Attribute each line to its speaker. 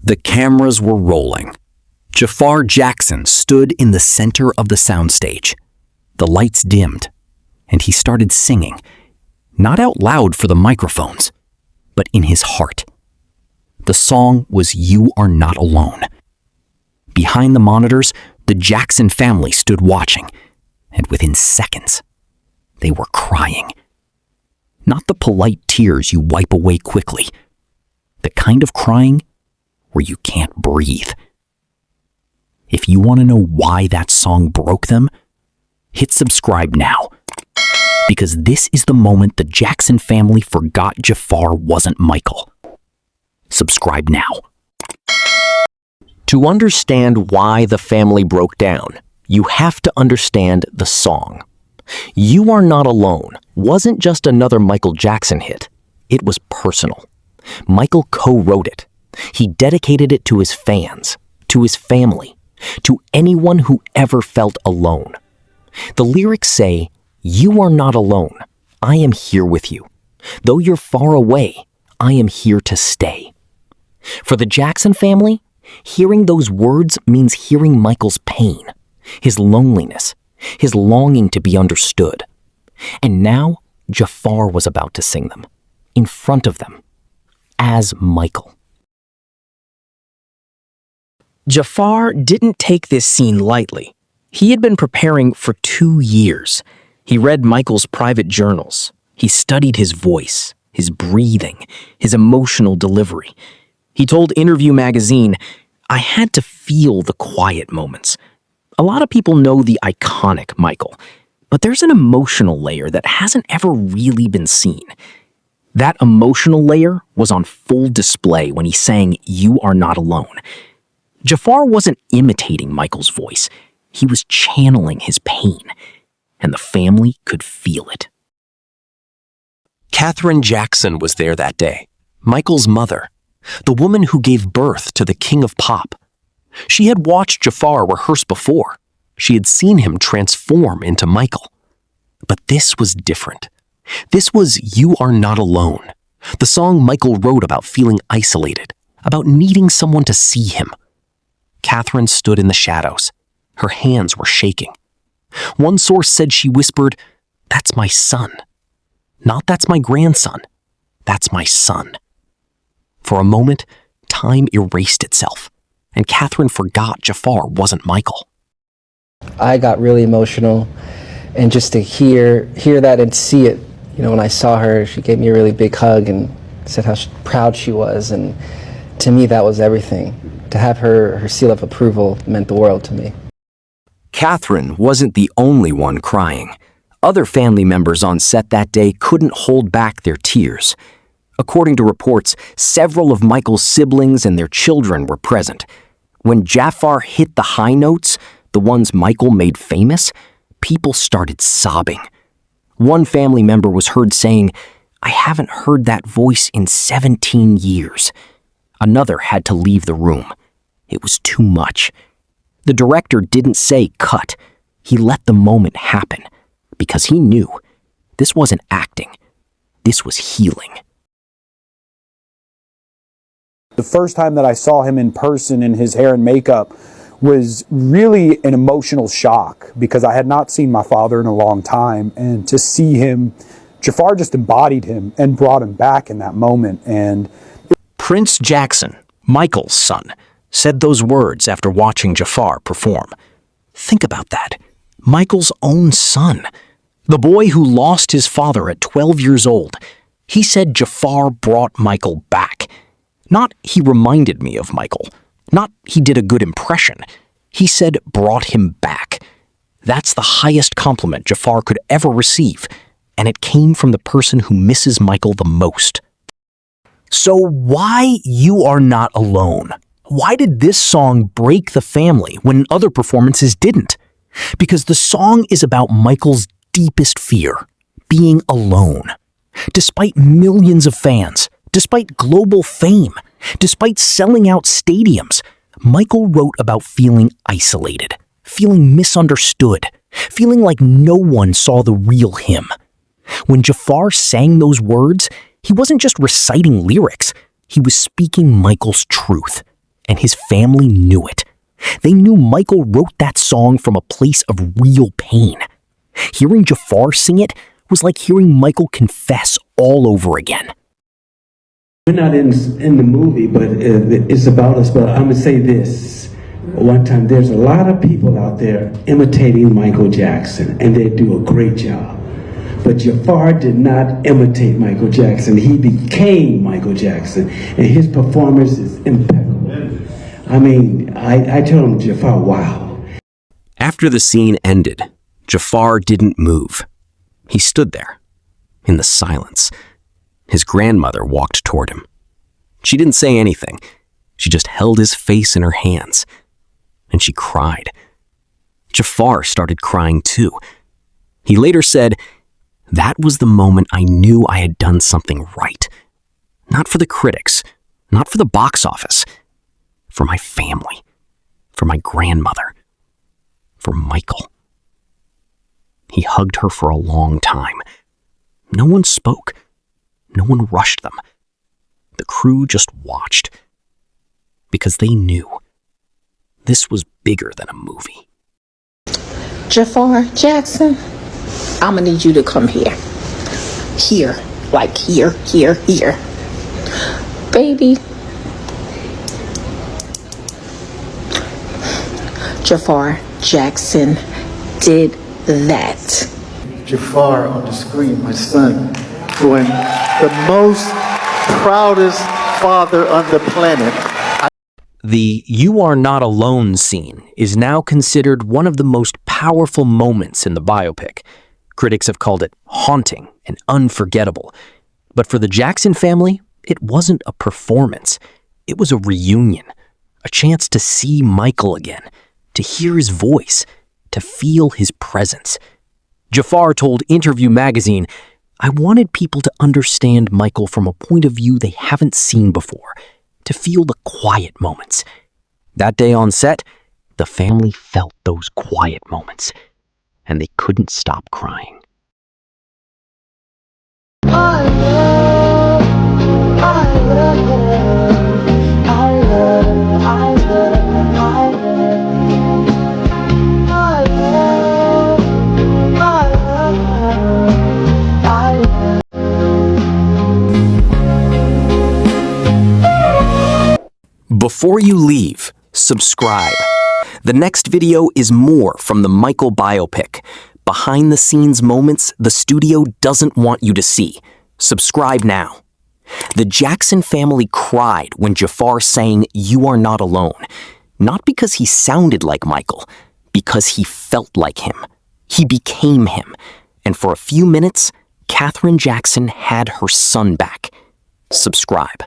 Speaker 1: The cameras were rolling. Jaafar Jackson stood in the center of the soundstage. The lights dimmed, and he started singing, not out loud for the microphones, but in his heart. The song was "You Are Not Alone." Behind the monitors, the Jackson family stood watching, and within seconds, they were crying. Not the polite tears you wipe away quickly, the kind of crying where you can't breathe. If you want to know why that song broke them, hit subscribe now, because this is the moment the Jackson family forgot Jafar wasn't Michael. Subscribe now. To understand why the family broke down, you have to understand the song. "You Are Not Alone" wasn't just another Michael Jackson hit. It was personal. Michael co-wrote it. He dedicated it to his fans, to his family, to anyone who ever felt alone. The lyrics say, "You are not alone. I am here with you. Though you're far away, I am here to stay." For the Jackson family, hearing those words means hearing Michael's pain, his loneliness, his longing to be understood. And now, Jafar was about to sing them, in front of them, as Michael.
Speaker 2: Jafar didn't take this scene lightly. He had been preparing for 2 years. He read Michael's private journals. He studied his voice, his breathing, his emotional delivery. He told Interview magazine, "I had to feel the quiet moments." A lot of people know the iconic Michael, but there's an emotional layer that hasn't ever really been seen. That emotional layer was on full display when he sang "You Are Not Alone." Jafar wasn't imitating Michael's voice. He was channeling his pain, and the family could feel it.
Speaker 3: Katherine Jackson was there that day, Michael's mother, the woman who gave birth to the king of pop. She had watched Jafar rehearse before. She had seen him transform into Michael. But this was different. This was "You Are Not Alone," the song Michael wrote about feeling isolated, about needing someone to see him. Katherine stood in the shadows. Her hands were shaking. One source said she whispered, "That's my son. Not that's my grandson. That's my son." For a moment, time erased itself, and Katherine forgot Jafar wasn't Michael.
Speaker 4: I got really emotional, and just to hear that and see it, when I saw her, she gave me a really big hug and said how proud she was, and to me that was everything. To have her seal of approval meant the world to me.
Speaker 1: Katherine wasn't the only one crying. Other family members on set that day couldn't hold back their tears. According to reports, several of Michael's siblings and their children were present. When Jafar hit the high notes, the ones Michael made famous, people started sobbing. One family member was heard saying, "I haven't heard that voice in 17 years. Another had to leave the room. It was too much. The director didn't say cut. He let the moment happen because he knew this wasn't acting. This was healing.
Speaker 5: The first time that I saw him in person in his hair and makeup was really an emotional shock because I had not seen my father in a long time, and to see him, Jafar just embodied him and brought him back in that moment. And
Speaker 2: Prince Jackson, Michael's son, said those words after watching Jafar perform. Think about that. Michael's own son. The boy who lost his father at 12 years old. He said Jafar brought Michael back. Not he reminded me of Michael. Not he did a good impression. He said brought him back. That's the highest compliment Jafar could ever receive, and it came from the person who misses Michael the most. So why You Are Not Alone? Why did this song break the family when other performances didn't? Because the song is about Michael's deepest fear, being alone. Despite millions of fans, despite global fame, despite selling out stadiums, Michael wrote about feeling isolated, feeling misunderstood, feeling like no one saw the real him. When Jafar sang those words, he wasn't just reciting lyrics, he was speaking Michael's truth. and his family knew it. They knew Michael wrote that song from a place of real pain. Hearing Jafar sing it was like hearing Michael confess all over again.
Speaker 6: We're not in the movie, but it's about us. But I'm going to say this. One time, there's a lot of people out there imitating Michael Jackson, and they do a great job. But Jafar did not imitate Michael Jackson. He became Michael Jackson, and his performance is impeccable. I mean, I told him, Jafar, wow.
Speaker 3: After the scene ended, Jafar didn't move. He stood there, in the silence. His grandmother walked toward him. She didn't say anything. She just held his face in her hands. And she cried. Jafar started crying too. He later said, "That was the moment I knew I had done something right. Not for the critics, not for the box office, for my family, for my grandmother, for Michael." He hugged her for a long time. No one spoke. No one rushed them. The crew just watched. Because they knew this was bigger than a movie.
Speaker 7: Jafar Jackson, I'm gonna need you to come here. Here, like here, here, here. Baby. Jafar Jackson did that.
Speaker 8: Jafar on the screen, my son, doing the most proudest father on the planet.
Speaker 2: The "You Are Not Alone" scene is now considered one of the most powerful moments in the biopic. Critics have called it haunting and unforgettable. But for the Jackson family, it wasn't a performance. It was a reunion, a chance to see Michael again, to hear his voice, to feel his presence. Jafar told Interview magazine, "I wanted people to understand Michael from a point of view they haven't seen before, to feel the quiet moments." That day on set, the family felt those quiet moments, and they couldn't stop crying. Before you leave, subscribe. The next video is more from the Michael biopic. Behind-the-scenes moments the studio doesn't want you to see. Subscribe now. The Jackson family cried when Jafar sang "You Are Not Alone." Not because he sounded like Michael, because he felt like him. He became him. And for a few minutes, Katherine Jackson had her son back. Subscribe.